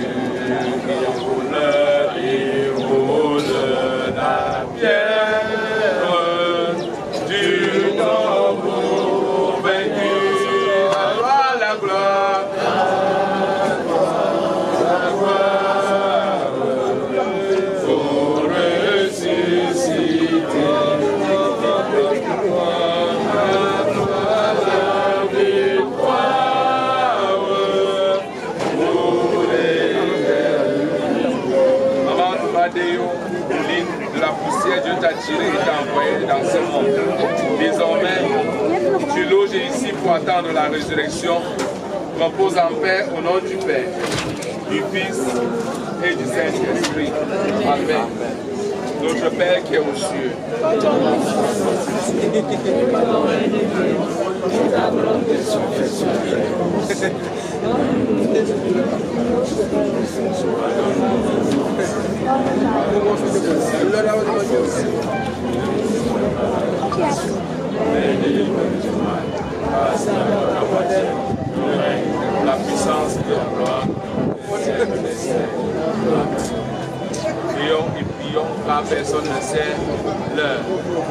que Dieu t'a tiré et t'a envoyé dans ce monde. Désormais, tu loges ici pour attendre la résurrection. Repose en paix au nom du Père, du Fils et du Saint-Esprit. Amen. Notre Père qui est aux cieux. La puissance de la gloire. Prions et prions car personne ne sait l'heure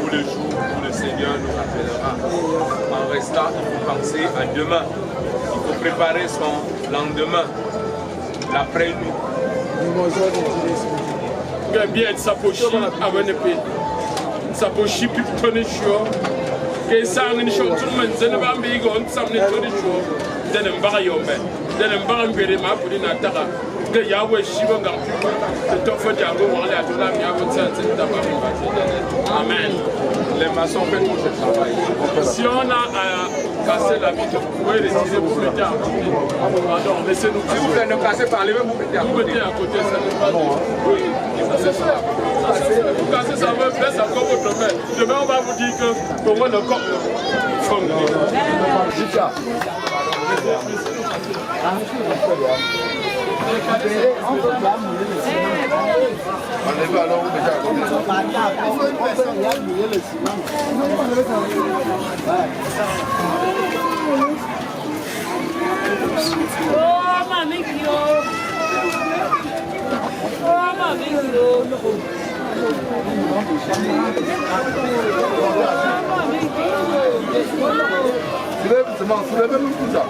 ou le jour où le Seigneur nous appellera. En restant, il faut penser à demain. Il faut préparer son lendemain, l'après-nous. Bien sapochi avenepe sapochi piptoni show ke sangin show tulman zenaba mbigo on samne toni show denem baga yombe denem baga ngere ma pudi na taka ke yawe shibo ngam te tofo jango wala tola mi avo tsanze taba amen. Les maçons font tout ce travail. Si on a cassé la vitre, vous pouvez retirer, vous mettez à côté. Pardon, laissez-nous. Si vous voulez ne casser par les mains, vous mettez à côté. Vous mettez à côté, ça n'est pas oui, c'est ça. Vous cassez ça, vous laissez encore votre main. Demain, on va vous dire que pour moi, le corps fonctionne. Enlevez alors, vous mettez à côté. Oh, mamãe, que oh, mamãe, Soulevez-vous tout ça.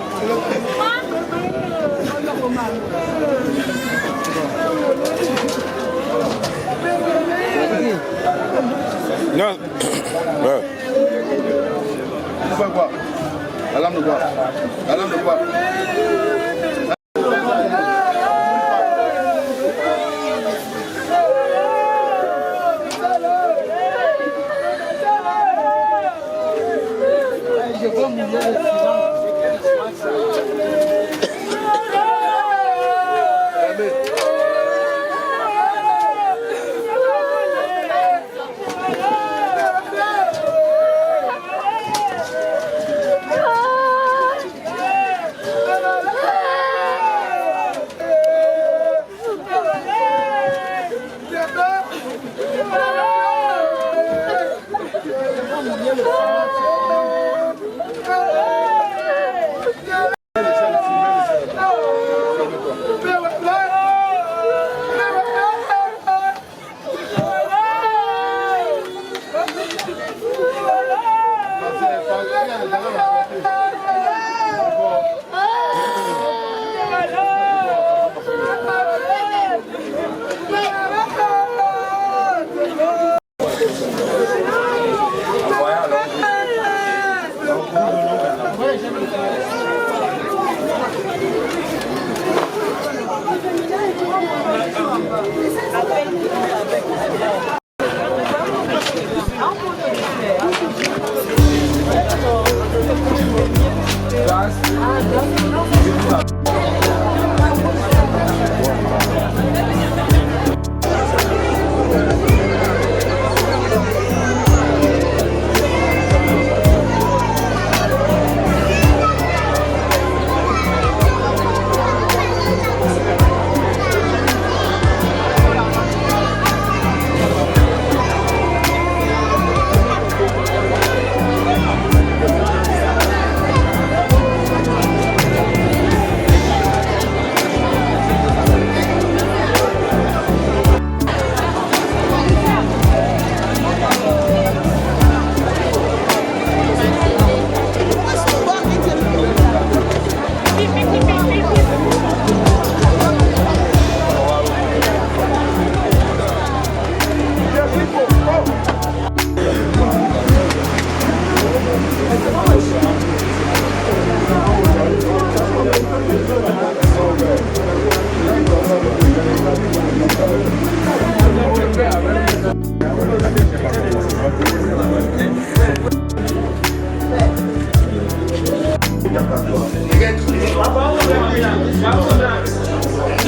Non. Ouais. Vous faites quoi? La lame de quoi? La lame de quoi? Je vois mon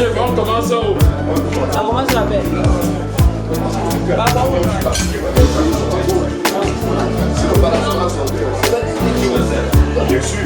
on commence au. On commence la paix. Bien sûr.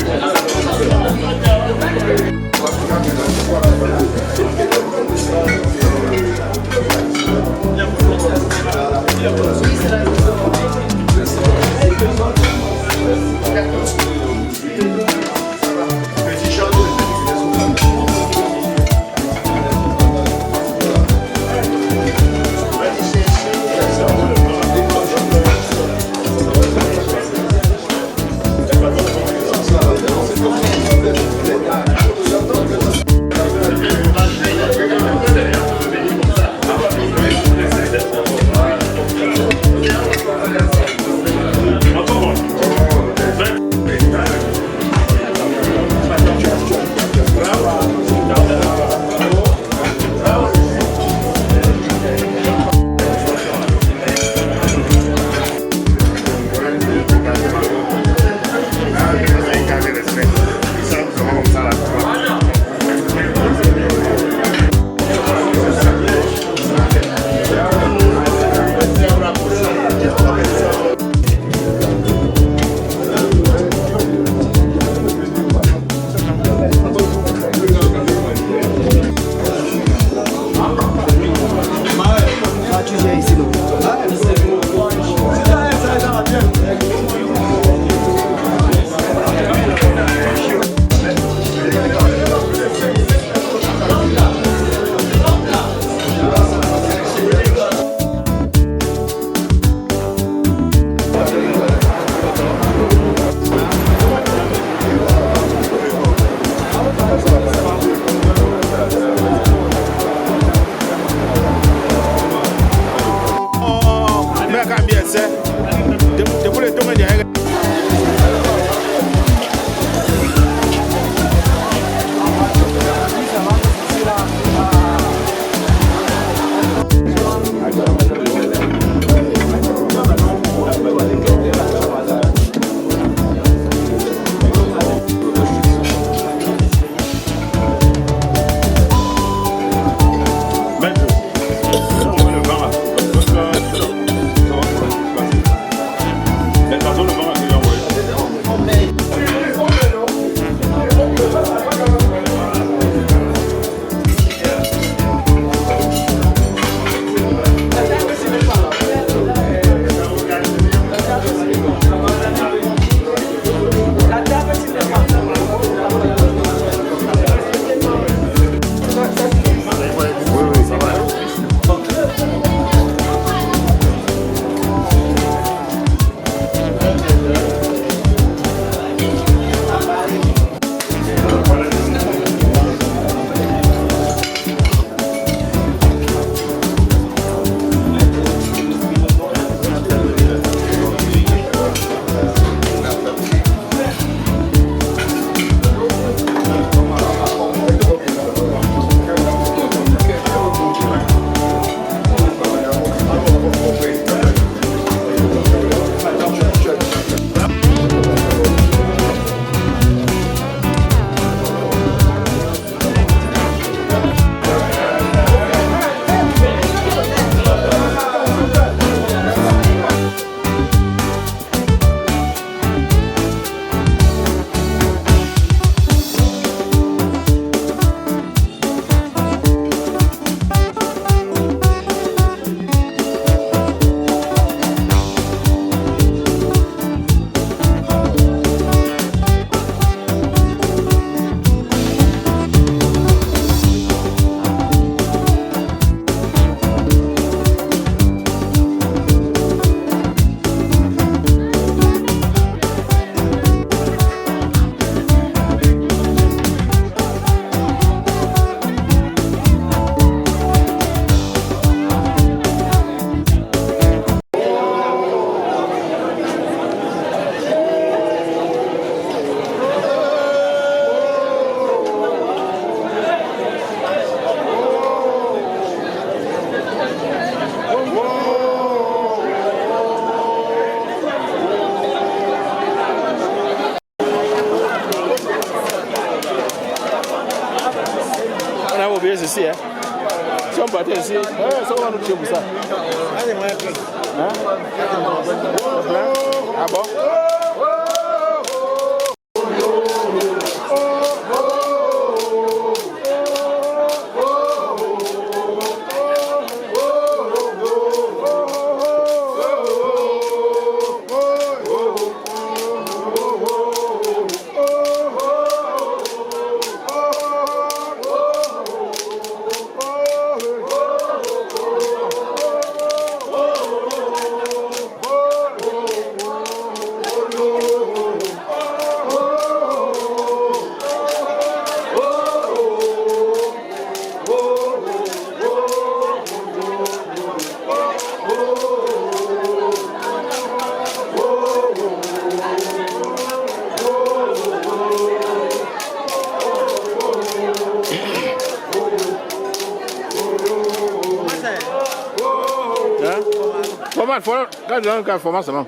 Merci. oublier ceci, hein. Si on partait ici, ça va nous tuer pour ça. Hein? Ah bon? Format seulement.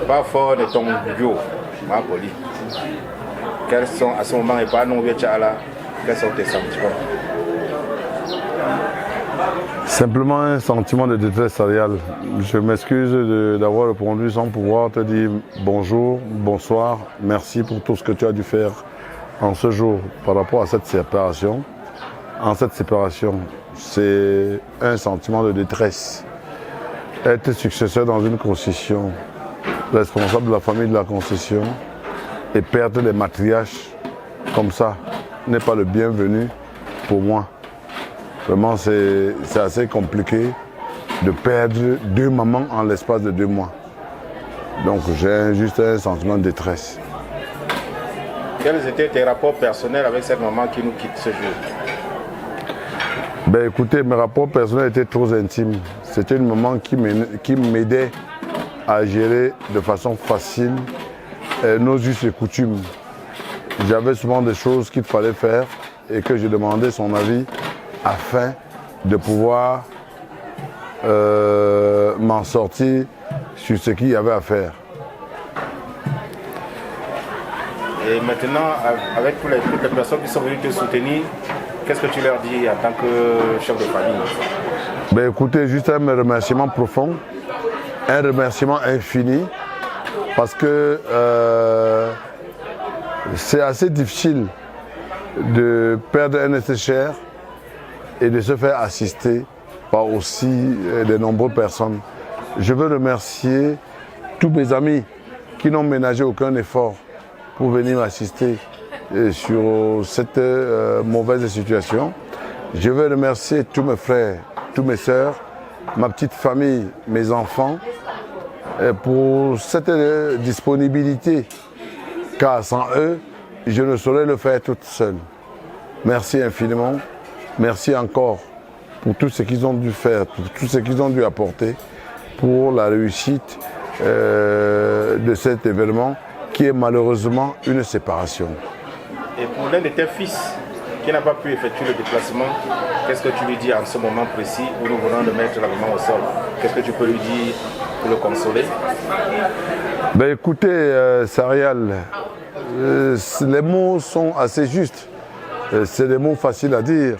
Pas fort de ton bio, ma poli. Quels sont à ce moment et pas non quels sont tes sentiments? Simplement un sentiment de détresse, Ariel. Je m'excuse d'avoir répondu sans pouvoir te dire bonjour, bonsoir, merci pour tout ce que tu as dû faire en ce jour par rapport à cette séparation. En cette séparation, c'est un sentiment de détresse. Être successeur dans une concession, responsable de la famille de la concession et perdre les matriarches comme ça n'est pas le bienvenu pour moi. Vraiment, c'est assez compliqué de perdre 2 mamans en l'espace de 2 mois. Donc j'ai juste un sentiment de détresse. Quels étaient tes rapports personnels avec cette maman qui nous quitte ce jour? Ben écoutez, mes rapports personnels étaient trop intimes. C'était une maman qui m'aidait à gérer de façon facile nos us et coutumes. J'avais souvent des choses qu'il fallait faire et que je demandais son avis afin de pouvoir m'en sortir sur ce qu'il y avait à faire. Et maintenant, avec toutes les personnes qui sont venues te soutenir, qu'est-ce que tu leur dis en tant que chef de famille? Ben écoutez, juste un remerciement profond, un remerciement infini, parce que c'est assez difficile de perdre un être cher et de se faire assister par aussi de nombreuses personnes. Je veux remercier tous mes amis qui n'ont ménagé aucun effort pour venir m'assister sur cette mauvaise situation. Je veux remercier tous mes frères, tous mes sœurs, ma petite famille, mes enfants, pour cette disponibilité, car sans eux, je ne saurais le faire toute seule. Merci infiniment. Merci encore pour tout ce qu'ils ont dû faire, pour tout ce qu'ils ont dû apporter pour la réussite de cet événement qui est malheureusement une séparation. Et pour l'un de tes fils qui n'a pas pu effectuer le déplacement, qu'est-ce que tu lui dis en ce moment précis où nous venons de mettre la maman au sol? Qu'est-ce que tu peux lui dire pour le consoler? Ben écoutez, Sarial, les mots sont assez justes. C'est des mots faciles à dire.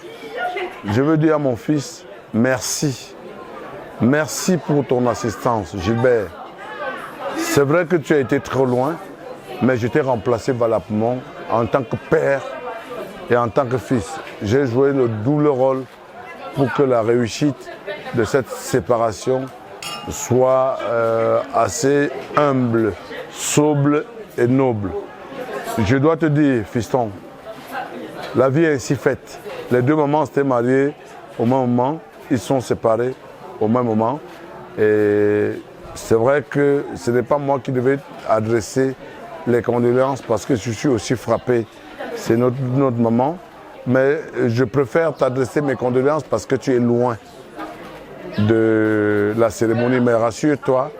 Je veux dire à mon fils, merci. Merci pour ton assistance, Gilbert. C'est vrai que tu as été trop loin, mais je t'ai remplacé valablement en tant que père et en tant que fils. J'ai joué le double rôle pour que la réussite de cette séparation soit assez humble, sobre et noble. Je dois te dire, fiston, la vie est ainsi faite. Les 2 mamans s'étaient mariées au même moment, ils sont séparés au même moment. Et c'est vrai que ce n'est pas moi qui devais adresser les condoléances parce que je suis aussi frappé. C'est notre maman. Mais je préfère t'adresser mes condoléances parce que tu es loin de la cérémonie. Mais rassure-toi,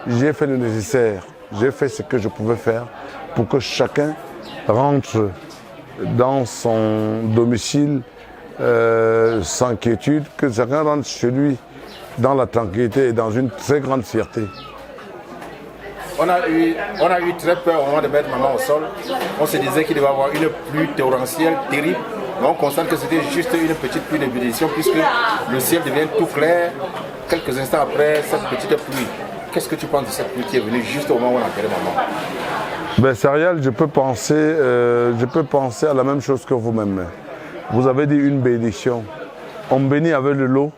j'ai fait le nécessaire. J'ai fait ce que je pouvais faire pour que chacun rentre dans son domicile sans quiétude, que chacun rentre chez lui dans la tranquillité et dans une très grande fierté. On a eu très peur au moment de mettre maman au sol. On se disait qu'il devait y avoir une pluie torrentielle terrible. Mais on constate que c'était juste une petite pluie d'ébullition puisque le ciel devient tout clair quelques instants après cette petite pluie. Qu'est-ce que tu penses de cette pluie qui est venue juste au moment où on a enterré maman? Ben, Sariel, je peux penser à la même chose que vous-même. Vous avez dit une bénédiction. On bénit avec de l'eau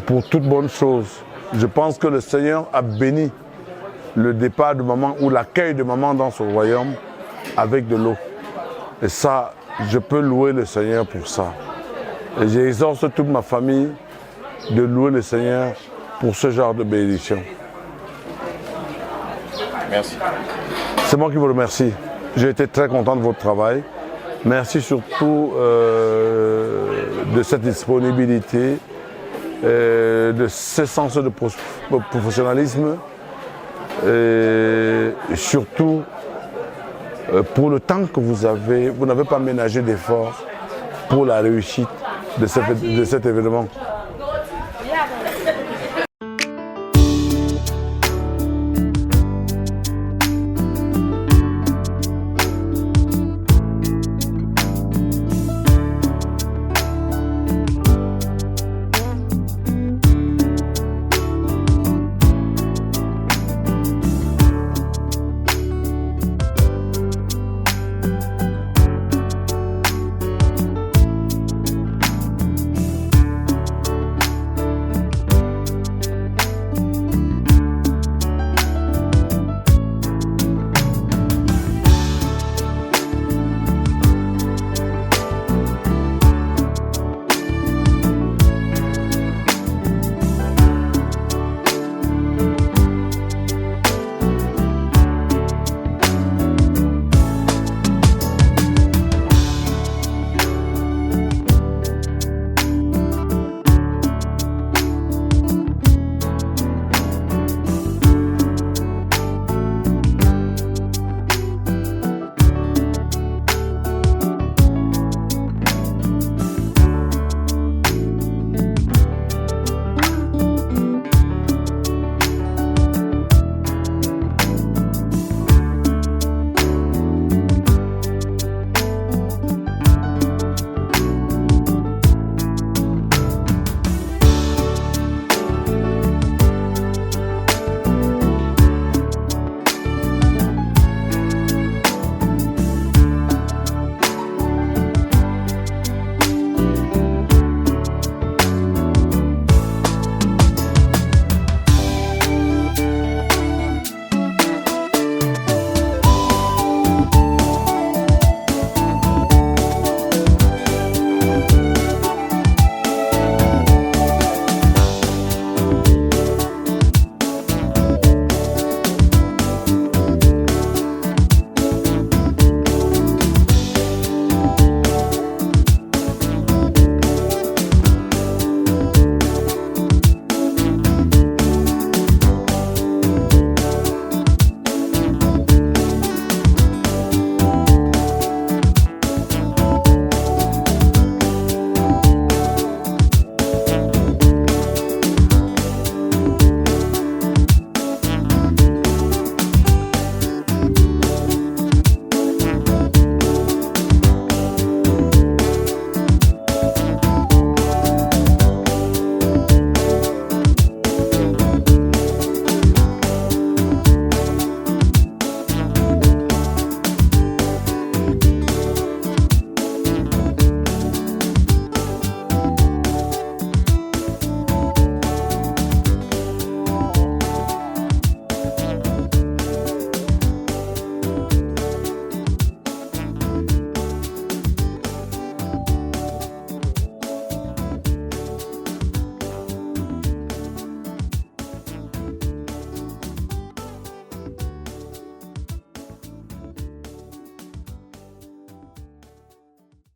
pour toute bonne chose. Je pense que le Seigneur a béni le départ de maman ou l'accueil de maman dans son royaume avec de l'eau. Et ça, je peux louer le Seigneur pour ça. Et j'exhorte toute ma famille de louer le Seigneur pour ce genre de bénédiction. Merci. C'est moi qui vous remercie. J'ai été très content de votre travail. Merci surtout de cette disponibilité, de ce sens de professionnalisme et surtout pour le temps que vous n'avez pas ménagé d'efforts pour la réussite de cet événement.